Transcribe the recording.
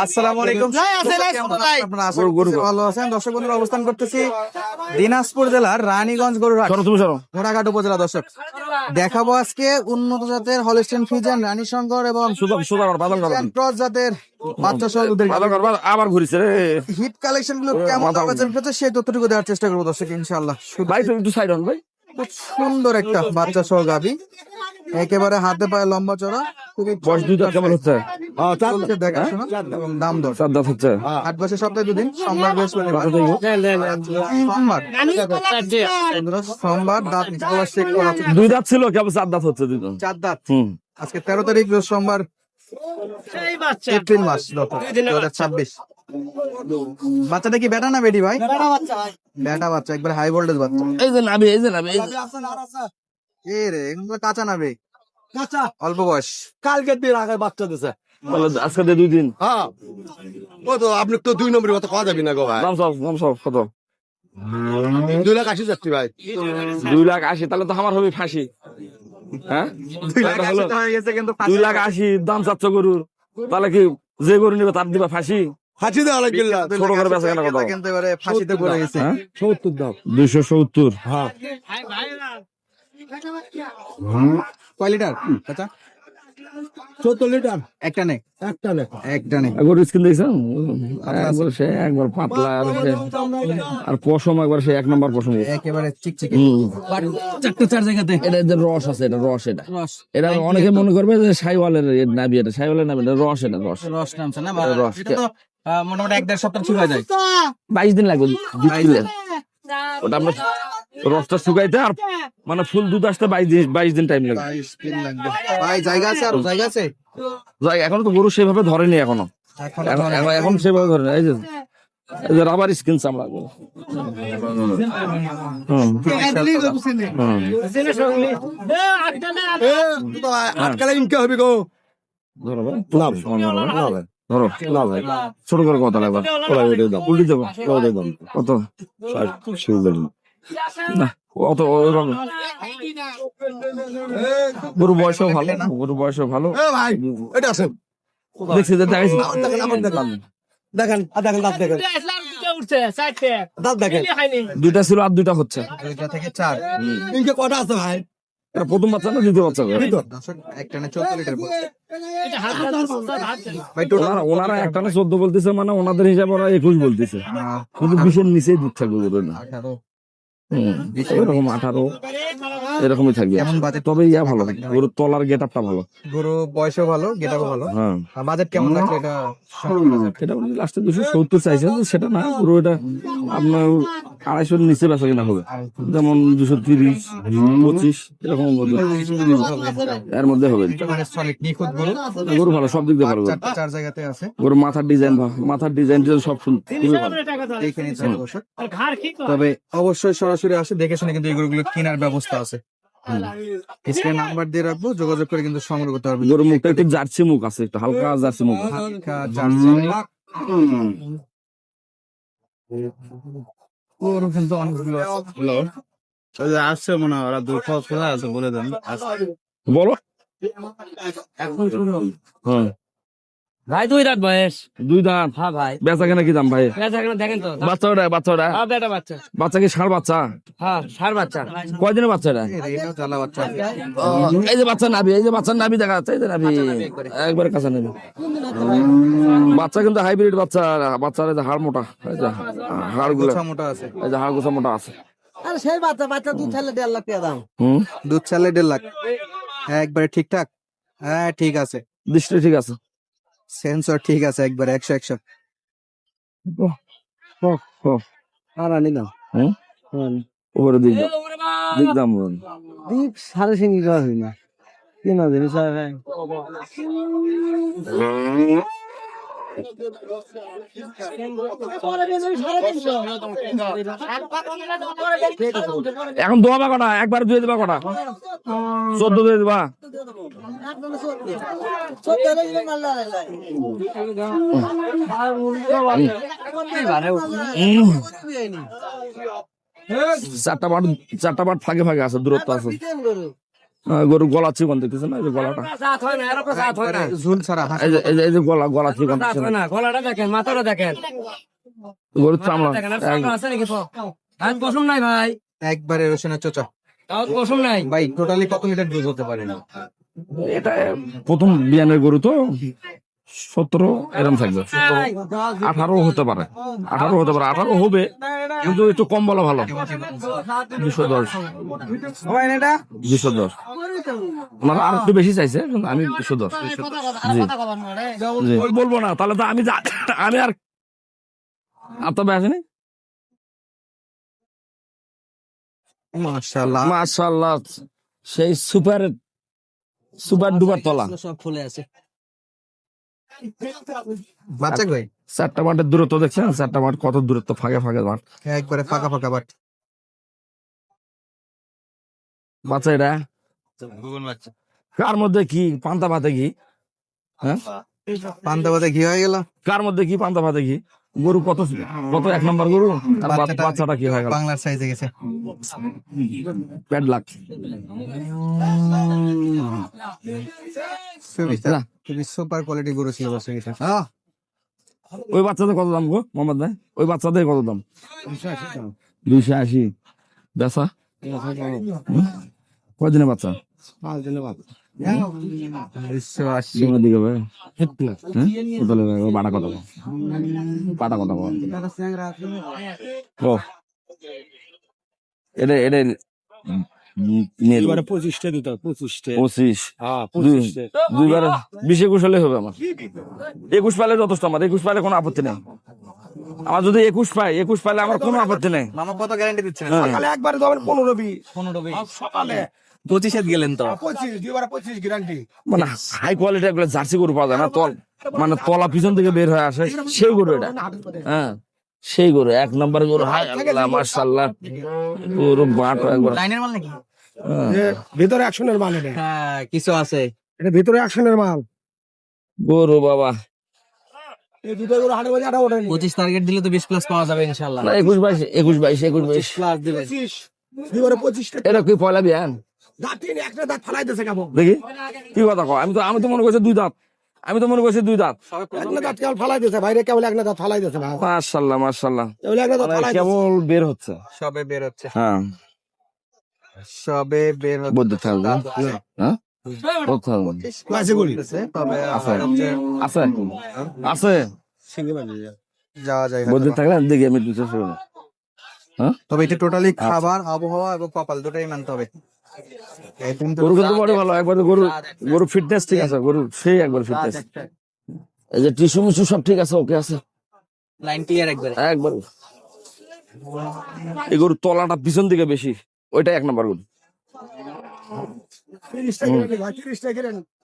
আসসালামু আলাইকুম। আপনারা আশা করছি ভালো আছেন। দর্শক বন্ধুরা, অবস্থান করতেছি দিনাজপুর জেলার রানীগঞ্জ গরুরহাট, ঘোড়াঘাট উপজেলা। দর্শক, দেখাবো আজকে উন্নত জাতের হলস্টেইন ফ্রিজিয়ান, রানীশঙ্কর এবং ক্রস জাতের বাচ্চা সহ আবার ঘুরিছে রে হিট কালেকশন গুলো কেমন পাচ্ছেন সেই তথ্যটুকু দেওয়ার চেষ্টা করবো দর্শক, ইনশাআল্লাহ। ভাই একটু সাইড হন ভাই। খুব সুন্দর একটা বাচ্চা সহ গাভী, একেবারে হাতে পায়ে লম্বা চড়া, খুবই বয়স দুই দাঁত কেমন হচ্ছে? চলছে দেখাশোনা এবং দাম দর। 4 দাঁত হচ্ছে। 8 বছর সপ্তাহে 2 দিন, সোমবার বৃহস্পতিবার। সোমবার দাঁত নিচে চেক করা আছে। 2 দাঁত ছিল, কেবল 4 দাঁত হচ্ছে। 4 দাঁত। আজকে 13 তারিখ, রোজ সোমবার, এপ্রিল মাস 2026। বাচ্চাটা কি বেটা না বেটি ভাই? বেটা বাচ্চা, একবার হাই ভোল্টেজ বাচ্চা। এই যে নাবি, এই যে নাবি, এ রে, এগুলো কাঁচা নাবে, অল্প বয়স। কালকে দিন আগে বাচ্চা দিছে। আজকে 2 দিন। হ্যাঁ, ও তো আপনি তো 2 নম্বরের কথা কওয়া যাবি না গো ভাই। দাম সব কত? 2,80,000 ভাই। 2,80,000, তাহলে তো আমার হবে ফাঁসি। হ্যাঁ, 2,80,000 হয়ে গেছে, কিন্তু 2,80,000 দাম চাচ্ছ গরুর, তাহলে কি যে গরু নিবে তার দিবা ফাঁসি? ফাঁসি দেওয়া লাগবে। ছোট করে বেচা কেনা কথা, কিন্তু এবারে ফাঁসিতে পড়ে গেছে। 70 দাও। 270। হ্যাঁ, কয় লিটার আচ্ছা? 70 লিটার একটা নেই, একটা লেখা। একটা নেই। গরু স্কিন দেখছেন? একবার সে একবার পাতলা, আর পশম একবার সে 1 নম্বর পশম। একেবারে চিকচিকে। চারটে 4 জায়গাতে এটা যে রস আছে, এটা রস। এটা অনেকে মনে করবে যে শাইওয়ালের নাবি, এটা শাইওয়ালের নাবি, এটা রস। এটা রস নামছে না? রস। এটা তো মোটামুটি 1-1.5 সপ্তাহ শুকায় যায়। 22 দিন লাগবে দুধ তুলে। ওটা আমরা রসটা শুকাইতে, আর মানে ফুল দুধ আসতে 22 দিন টাইম লাগবে। 22 দিন লাগবে ভাই। জায়গা আছে, আর জায়গা আছে। এখনো তো গরু সেভাবে ধরেনি, এখনো এখন সেভাবে ধরে না। এই যে রাবার স্কিন চামড়া। আটকালে ইনকে হবে গো। ধরো ভাই, না ভাই, ধরো না ভাই, ছোট করে কথা লাগবে, উল্টি দেবো কত? না অত ওরকম। গরু বয়সও ভালো, গরু বয়সও ভালো। ভাই এটা আছে, দেখছি যে দেখাইছি। দেখেন দেখেন দাঁত দেখেন, দাঁত দেখেন। 2টা ছিল আর 2টা হচ্ছে। 2 থেকে 4। ইনকে কটা আছে ভাই? এটা প্রথম বাচ্চা না দ্বিতীয় বাচ্চা? দর্শক, একটানে 14 লিটার বলছে ভাই। ওনারা একটানে 14 বলতেছে, মানে ওনাদের হিসাবে ওরা 21 বলতেছে, কিন্তু 20-এর নিচেই দুধ থাকবে গরুর না। 18 এরকম 18 এরকমই থাকবে। তবে ইয়া ভালো, গরুর তলার গেট আপটা ভালো, গরু বয়সও ভালো, গেটআপও ভালো। হ্যাঁ। বাজেট কেমন রাখলে এটা? এটা লাস্টে 270 চাইছে, সেটা না, গরু এটা আপনার 250-এর নিচে বেচা কিনা হবে, যেমন 230, 25 এরকম এর মধ্যে হবে। মানে সলিড নিখুঁত গরু। গরু ভালো, সব দিক দিয়ে ভালো। 4 জায়গাতে আছে। গরু মাথার ডিজাইন সব খুবই ভালো। দেখে নিতে হবে দর্শক। তবে অবশ্যই সরাসরি আসে দেখে শুনে কিন্তু এই গরুগুলো কেনার ব্যবস্থা আছে। স্ক্রিনে নাম্বার দিয়ে রাখবো, যোগাযোগ করে কিন্তু সংগ্রহ করতে পারবেন। গরুর মুখটা একটু জার্সি মুখ আছে, একটু হালকা জার্সি মুখ। হালকা জার্সি গরু কিন্তু অনেকগুলো আসছে মনে হয়। ওরা কোথায় আছে বলে দেন। বলো। হ্যাঁ ভাই 2 দাঁত বয়স। 2 দাঁত। হ্যাঁ ভাই, বেচা কেনা কি দাম ভাই? দেখেন তো বাচ্চাটা হ্যাঁ, বেটা বাচ্চা। বাচ্চা কি ষাঁড় বাচ্চা? হ্যাঁ, ষাঁড় বাচ্চা। কয়দিনের বাচ্চা এটা? জ্বালা বাচ্চা। এই যে বাচ্চা নাবি, এই যে বাচ্চার নাবি দেখা যাচ্ছে, এই যে নাবি একবারে কাঁচা নাবি। বাচ্চা কিন্তু হাইব্রিড বাচ্চা, বাচ্চার এই যে হাড় মোটা, এই যে হাড় গুলো মোটা আছে, এই যে হাড় গোছা মোটা আছে। আরে সেই বাচ্চা দুধ ছাড়লে 1.5 লাখ টাকা দাম। দুধ ছাড়লে 1.5 লাখ। একবারে ঠিকঠাক। হ্যাঁ ঠিক আছে, দৃষ্টি ঠিক আছে, সেন্সর ঠিক আছে, একবারে 100-100। আর আনি না ওপরে দিক দাম দীপ সাড়ে সিঙ্গি করা হয় না, কেনা জিনিস ভাই। এখন দোয়াবা কটা? একবার দিয়ে দিবা কটা? 14 দিয়ে দিবা। চারটা বাট ফাঁকে ফাঁকে আছে, দূরত্ব আছে। গরু গলা চিকন দেখতেছেন না, এই যে গলাটা, একবারে ঝুল ছাড়া এই যে এই যে গলা চিকন দেখতেছেন না? গলাটা দেখেন, মাথাটা দেখেন, গরুর চামড়া দেখেন, আর চামড়া আছে নাকি তো? আর পশম নাই ভাই, একবারে রসুনের চোচা। তাও তো পশম নাই। ভাই টোটালি কত লিটার দুধ হতে পারে না? এটা প্রথম বিয়ানের গরু তো 17 এরকম থাকবে, 18 হতে পারে, 18 হবে, কিন্তু একটু কম বলা ভালো। 210 ভাই এটা 210 ওনারা আর একটু বেশি চাইছে, কিন্তু আমি 210। জি জি, ওই বলবো না তাহলে তো আমি আমি আর তবে আসেনি। মাশাআল্লাহ। মাশাআল্লাহ, সেই সুপার ডুপার তলা। সব ফুলে আছে। বাচ্চা কই? 4টা মাঠের দূরত্ব দেখছেন, 4টা মাঠ কত দূরত্ব, ফাঁকে মাঠ। একবারে ফাঁকা ফাঁকা বাট। বাচ্চা এটা কার মধ্যে কি পান্তা ভাতে ঘি, হ্যাঁ পান্তা ভাতে ঘি হয়ে গেল। কার মধ্যে কি পান্তা ভাতে ঘি। গরু কত 1 নম্বর গরু, আর বাচ্চাটা কি হয়ে গেল, বাংলার সাইজে গেছে। প্যাড লাখ। খুবই সুপার কোয়ালিটি গরু ছিল বসে গেছে। ওই বাচ্চাদের কত দাম গো মোহাম্মদ ভাই, ওই বাচ্চাদের কত দাম? 280 বেচা। কয়দিনের বাচ্চা? 5 দিনের বাদ। তোমার দিকে ভাই, হ্যাঁ? কোথায় ভাই, ও বাটা কত, পাটা কত ও এটা নিয়ে দেবো। 25 দুইবার 20-21 হলে হবে আমার। 21 পাইলে যথেষ্ট, আমার 21 পাইলে কোনো আপত্তি নেই। আমার যদি 21 পাইলে আমার কোনো আপত্তি নেই। মামা কত গ্যারান্টি দিচ্ছেন? সকালে একবারে তো 15 সকালে 25 গেলেন তো। 25 গ্যারান্টি। মানে হাই কোয়ালিটি একগুলো জার্সি গরু পাওয়া যায় না, মানে তলা পিছন থেকে বের হয়ে আসে, সেই গরু এটা। হ্যাঁ সেই গরু 1 নম্বর গরু। হাই আল্লাহ মাশাআল্লাহ, পুরো বাট একবার। লাইনের মাল নাকি? ভিতরে অ্যাকশনের মাল এটা। হ্যাঁ কিছু আছে। এটা ভিতরে অ্যাকশনের মাল। গরু বাবা, এই দুটো গরু হাটে বাজে 18 ওঠেনি। 25 টার্গেট দিলে তো 20 প্লাস পাওয়া যাবে ইনশাআল্লাহ। না 21-22 প্লাস দিবেন। 25 দুইবারে 25 টা এটা কি পয়লা বিয়ান? দাঁতিন একটা দাঁত ফালাই দিয়েছে কেমন। দেখি কি কথা কও, আমি তো মনে করছি 2 দাঁত, একটা দাঁত কেবল ফালাই দিয়েছে বাইরে, কেবল একটা দাঁত ফালাই দিয়েছে ভাই। মাশাআল্লাহ কেবল একটা দাঁত ফালাই দিয়েছে। কেবল বের হচ্ছে। সবে বের হচ্ছে। হ্যাঁ সবে বের হচ্ছে। বলতে থাকবে, হ্যাঁ বলতে থাকবে। ক্লাসে গলি তবে আছে আছে আছে যাওয়া যায় বলতে হয়তো। থাকলে দেখি আমি 200 টাকা। হ্যাঁ তবে এটা টোটালি খাবার, আবহাওয়া এবং কপাল দুটাই মানতে হবে। গরু কিন্তু বড় ভালো, একবার গরু ফিটনেস ঠিক আছে, গরু সেই একবার ফিটনেস, এই যে টিস্যু মিস্যু সব ঠিক আছে, ওকে আছে 90 এর একবারে। একবার। এই গরুর তলাটা পিছন দিকে বেশি, ওইটা 1 নম্বর গরু। 30 টাকা ভাই, 30 টাকা